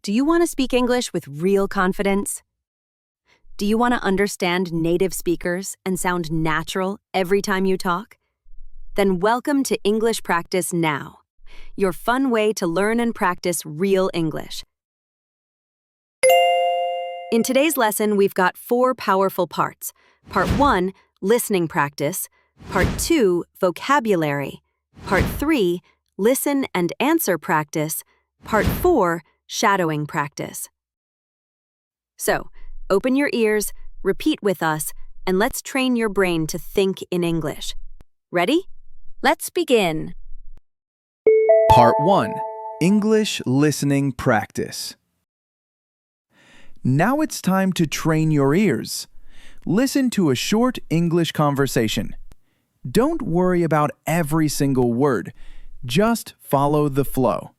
Do you want to speak English with real confidence? Do you want to understand native speakers and sound natural every time you talk? Then welcome to English Practice Now, your fun way to learn and practice real English. In today's lesson, we've got 4 powerful parts. Part 1, listening practice. Part 2, vocabulary. Part 3, listen and answer practice. Part 4, shadowing practice. So, open your ears, repeat with us, and let's train your brain to think in English. Ready? Let's begin. Part 1. English Listening Practice. Now it's time to train your ears. Listen to a short English conversation. Don't worry about every single word. Just follow the flow.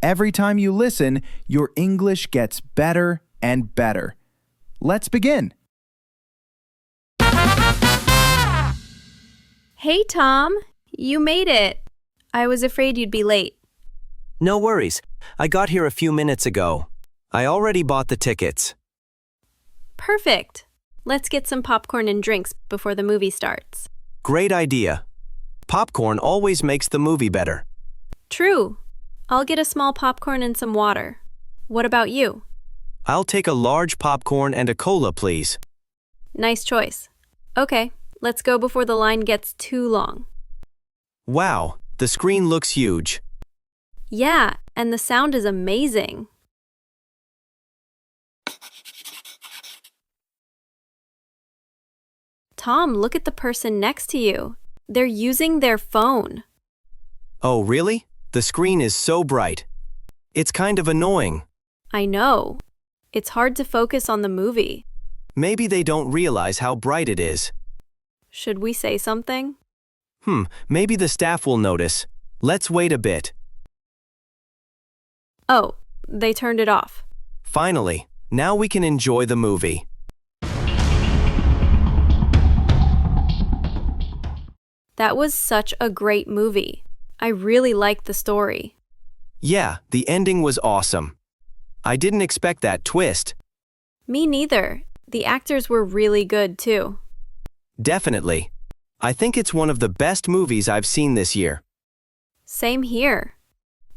Every time you listen, your English gets better and better. Let's begin. Hey, Tom. You made it. I was afraid you'd be late. No worries. I got here a few minutes ago. I already bought the tickets. Perfect. Let's get some popcorn and drinks before the movie starts. Great idea. Popcorn always makes the movie better. True. I'll get a small popcorn and some water. What about you? I'll take a large popcorn and a cola, please. Nice choice. Okay, let's go before the line gets too long. Wow, the screen looks huge. Yeah, and the sound is amazing. Tom, look at the person next to you. They're using their phone. Oh, really? The screen is so bright. It's kind of annoying. I know. It's hard to focus on the movie. Maybe they don't realize how bright it is. Should we say something? Maybe the staff will notice. Let's wait a bit. Oh, they turned it off. Finally, now we can enjoy the movie. That was such a great movie. I really liked the story. Yeah, the ending was awesome. I didn't expect that twist. Me neither. The actors were really good, too. Definitely. I think it's one of the best movies I've seen this year. Same here.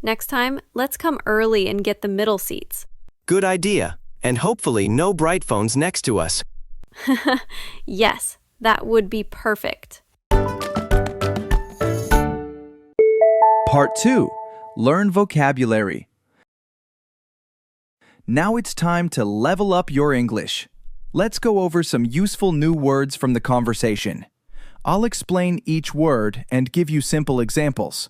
Next time, let's come early and get the middle seats. Good idea. And hopefully no bright phones next to us. Yes, that would be perfect. Part 2. Learn vocabulary. Now it's time to level up your English. Let's go over some useful new words from the conversation. I'll explain each word and give you simple examples,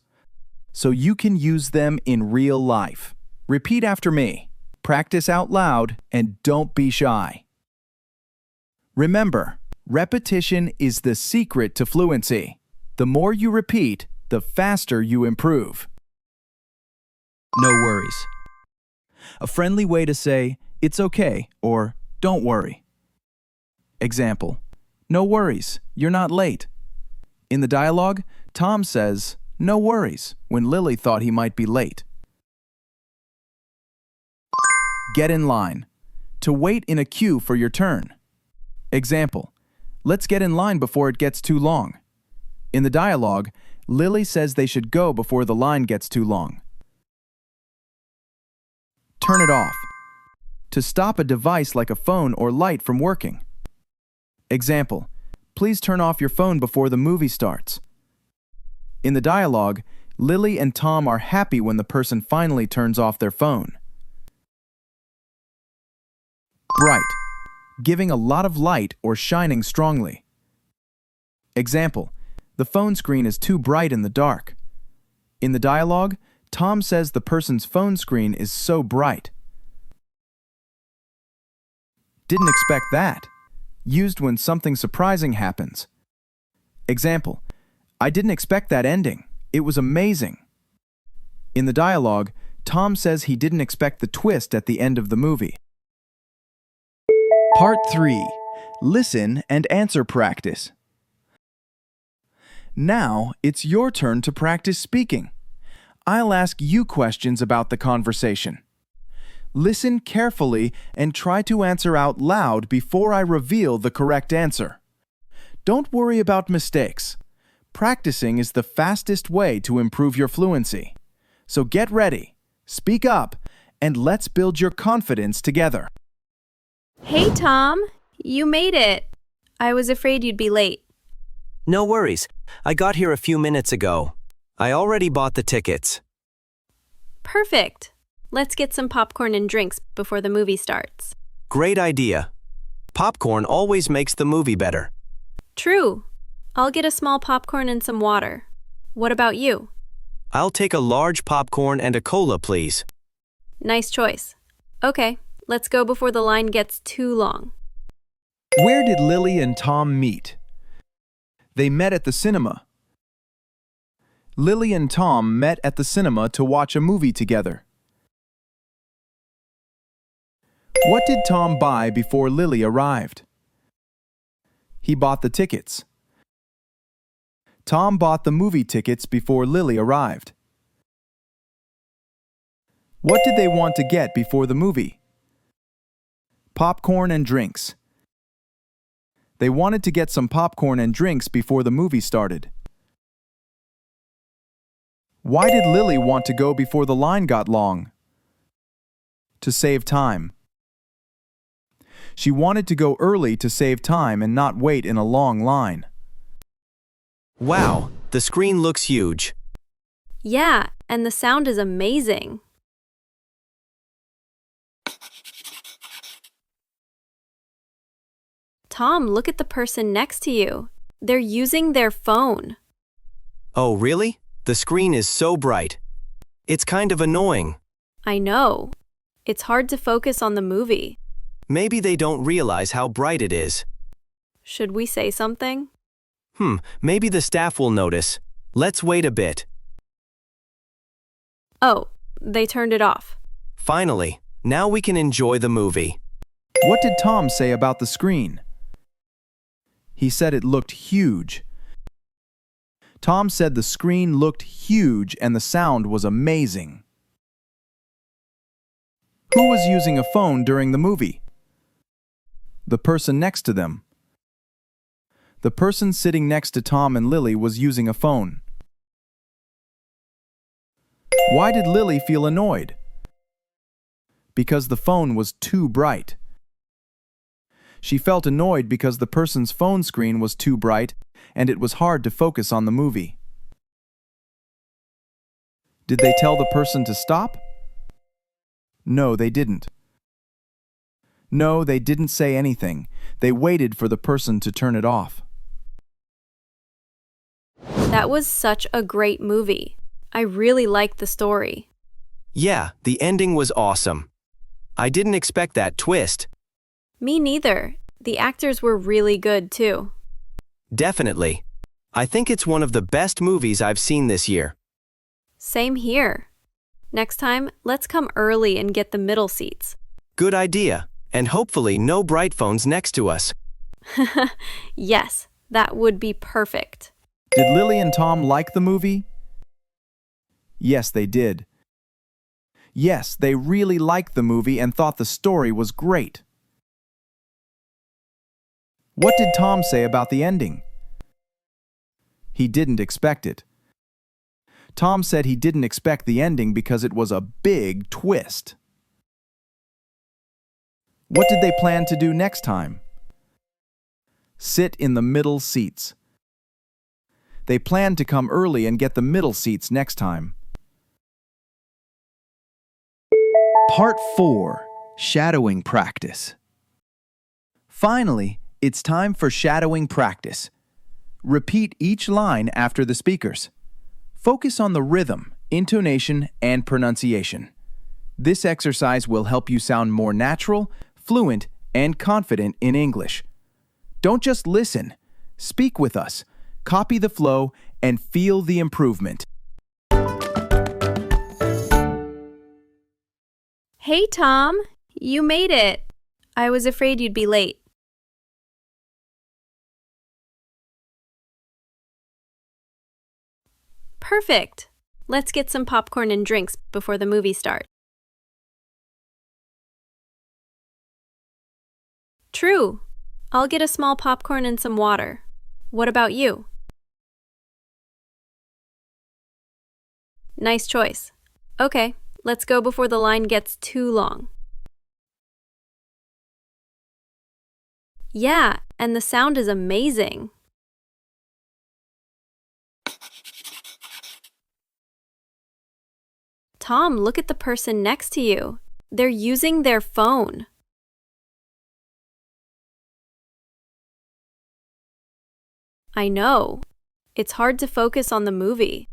so you can use them in real life. Repeat after me. Practice out loud and don't be shy. Remember, repetition is the secret to fluency. The more you repeat, the faster you improve. No worries. A friendly way to say, "It's okay," or "Don't worry." Example, "No worries, you're not late." In the dialogue, Tom says, "No worries," when Lily thought he might be late. Get in line. To wait in a queue for your turn. Example, "Let's get in line before it gets too long." In the dialogue, Lily says they should go before the line gets too long. Turn it off. To stop a device like a phone or light from working. Example, "Please turn off your phone before the movie starts." In the dialogue, Lily and Tom are happy when the person finally turns off their phone. Bright, giving a lot of light or shining strongly. Example, "The phone screen is too bright in the dark." In the dialogue, Tom says the person's phone screen is so bright. Didn't expect that. Used when something surprising happens. Example, "I didn't expect that ending. It was amazing." In the dialogue, Tom says he didn't expect the twist at the end of the movie. Part 3. Listen and answer practice. Now, it's your turn to practice speaking. I'll ask you questions about the conversation. Listen carefully and try to answer out loud before I reveal the correct answer. Don't worry about mistakes. Practicing is the fastest way to improve your fluency. So get ready, speak up, and let's build your confidence together. Hey, Tom. You made it. I was afraid you'd be late. No worries. I got here a few minutes ago. I already bought the tickets. Perfect. Let's get some popcorn and drinks before the movie starts. Great idea. Popcorn always makes the movie better. True. I'll get a small popcorn and some water. What about you? I'll take a large popcorn and a cola, please. Nice choice. Okay, let's go before the line gets too long. Where did Lily and Tom meet? They met at the cinema. Lily and Tom met at the cinema to watch a movie together. What did Tom buy before Lily arrived? He bought the tickets. Tom bought the movie tickets before Lily arrived. What did they want to get before the movie? Popcorn and drinks. They wanted to get some popcorn and drinks before the movie started. Why did Lily want to go before the line got long? To save time. She wanted to go early to save time and not wait in a long line. Wow, the screen looks huge. Yeah, and the sound is amazing. Tom, look at the person next to you. They're using their phone. Oh, really? The screen is so bright. It's kind of annoying. I know. It's hard to focus on the movie. Maybe they don't realize how bright it is. Should we say something? Maybe the staff will notice. Let's wait a bit. Oh, they turned it off. Finally, now we can enjoy the movie. What did Tom say about the screen? He said it looked huge. Tom said the screen looked huge and the sound was amazing. Who was using a phone during the movie? The person next to them. The person sitting next to Tom and Lily was using a phone. Why did Lily feel annoyed? Because the phone was too bright. She felt annoyed because the person's phone screen was too bright and it was hard to focus on the movie. Did they tell the person to stop? No, they didn't. No, they didn't say anything. They waited for the person to turn it off. That was such a great movie. I really liked the story. Yeah, the ending was awesome. I didn't expect that twist. Me neither. The actors were really good too. Definitely. I think it's one of the best movies I've seen this year. Same here. Next time, let's come early and get the middle seats. Good idea. And hopefully no bright phones next to us. Yes, that would be perfect. Did Lily and Tom like the movie? Yes, they did. Yes, they really liked the movie and thought the story was great. What did Tom say about the ending? He didn't expect it. Tom said he didn't expect the ending because it was a big twist. What did they plan to do next time? Sit in the middle seats. They planned to come early and get the middle seats next time. Part 4. Shadowing Practice. Finally, it's time for shadowing practice. Repeat each line after the speakers. Focus on the rhythm, intonation, and pronunciation. This exercise will help you sound more natural, fluent, and confident in English. Don't just listen. Speak with us. Copy the flow and feel the improvement. Hey, Tom. You made it. I was afraid you'd be late. Perfect. Let's get some popcorn and drinks before the movie starts. True. I'll get a small popcorn and some water. What about you? Nice choice. Okay, let's go before the line gets too long. Yeah, and the sound is amazing. Tom, look at the person next to you. They're using their phone. I know. It's hard to focus on the movie.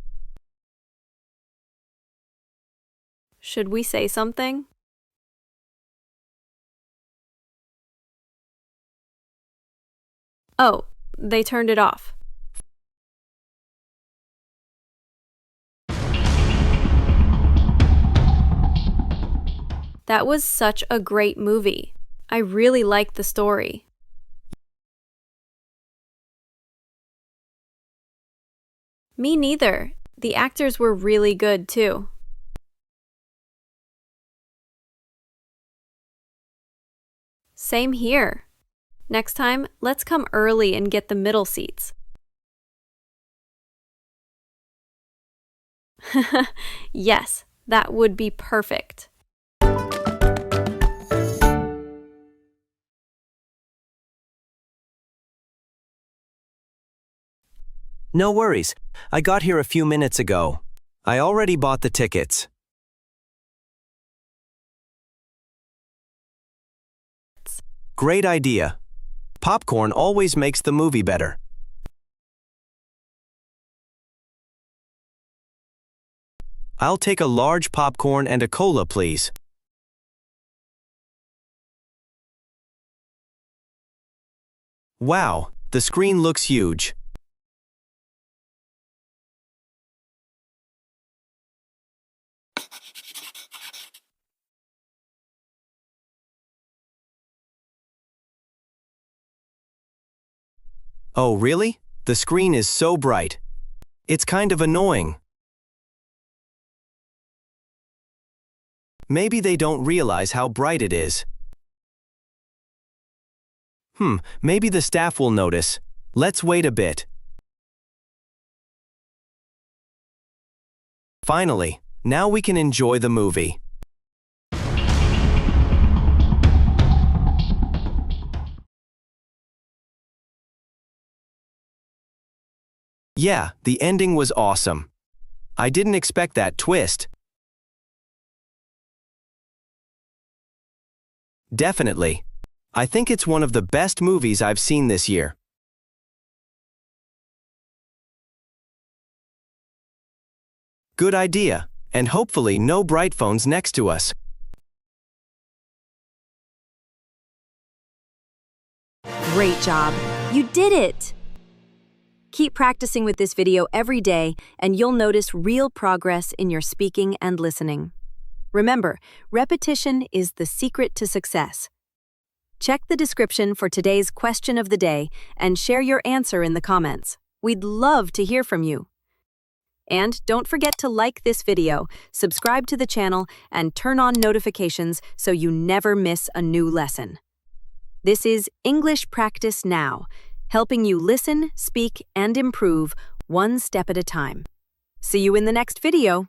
Should we say something? Oh, they turned it off. That was such a great movie. I really liked the story. Me neither. The actors were really good too. Same here. Next time, let's come early and get the middle seats. Yes, that would be perfect. No worries. I got here a few minutes ago. I already bought the tickets. Great idea. Popcorn always makes the movie better. I'll take a large popcorn and a cola, please. Wow, the screen looks huge. Oh, really? The screen is so bright. It's kind of annoying. Maybe they don't realize how bright it is. Maybe the staff will notice. Let's wait a bit. Finally, now we can enjoy the movie. Yeah, the ending was awesome. I didn't expect that twist. Definitely. I think it's one of the best movies I've seen this year. Good idea, and hopefully no bright phones next to us. Great job! You did it! Keep practicing with this video every day, and you'll notice real progress in your speaking and listening. Remember, repetition is the secret to success. Check the description for today's question of the day and share your answer in the comments. We'd love to hear from you. And don't forget to like this video, subscribe to the channel, and turn on notifications so you never miss a new lesson. This is English Practice Now, helping you listen, speak, and improve one step at a time. See you in the next video.